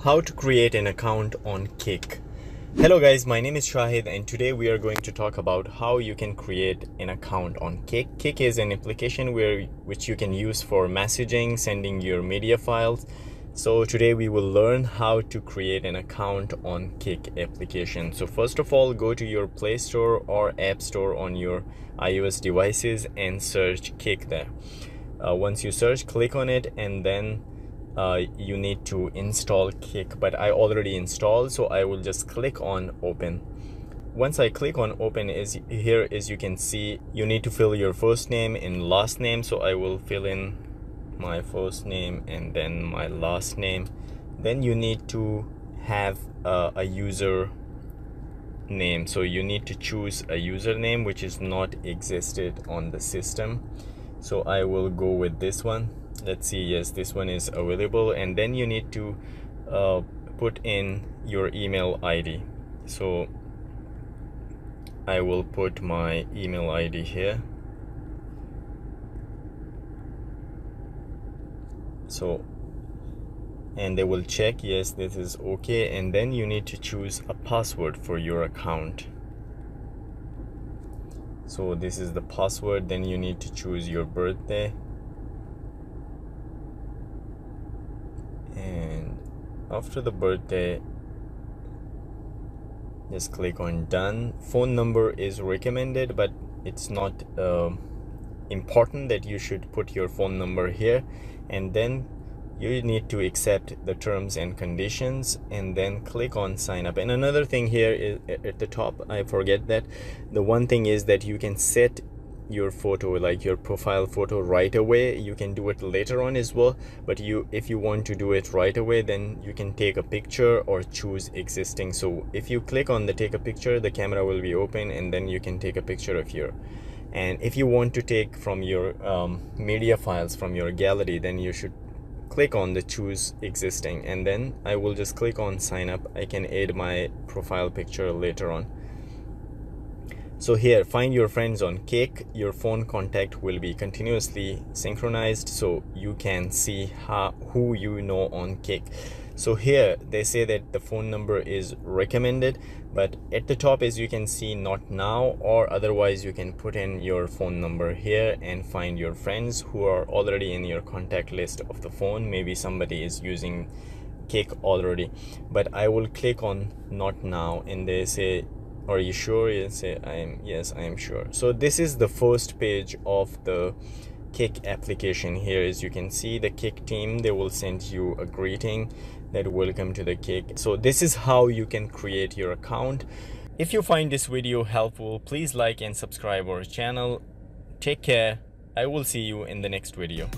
How to create an account on KIK. Hello guys, my name is Shahid and today we are going to talk about how you can create an account on KIK. KIK is an application which you can use for messaging, sending your media files. So today we will learn how to create an account on KIK application. So first of all, go to your Play Store or App Store on your iOS devices and search KIK there. Once you search, click on it, and then you need to install KIK, but I already installed, so I will just click on open. Once I click on open, as you can see, you need to fill your first name and last name. So I will fill in my first name and then my last name. Then you need to have a user name, so you need to choose a username which is not existed on the system. So I will go with this one. Let's see, yes, this one is available. And then you need to put in your email ID. So I will put my email ID here. So, and they will check, yes, this is okay. And then you need to choose a password for your account. So this is the password. Then you need to choose your birthday. And after the birthday, just click on done. Phone number is recommended, but it's not important that you should put your phone number here. And then you need to accept the terms and conditions and then click on sign up. And another thing here is at the top, I forget that the one thing is that you can set your photo, like your profile photo, right away. You can do it later on as well, but if you want to do it right away, then you can take a picture or choose existing. So if you click on the take a picture, the camera will be open and then you can take a picture of your. And if you want to take from your media files from your gallery, then you should click on the choose existing, and then I will just click on sign up. I can add my profile picture later on. So here, find your friends on KIK. Your phone contact will be continuously synchronized, so you can see who you know on KIK. So here they say that the phone number is recommended, but at the top, as you can see, not now, or otherwise you can put in your phone number here and find your friends who are already in your contact list of the phone. Maybe somebody is using KIK already, but I will click on not now, and they say, are you sure? You say, yes, I am sure. So this is the first page of the KIK application. Here, as you can see, the KIK team, they will send you a greeting that welcome to the KIK. So this is how you can create your account. If you find this video helpful, please like and subscribe our channel. Take care. I will see you in the next video.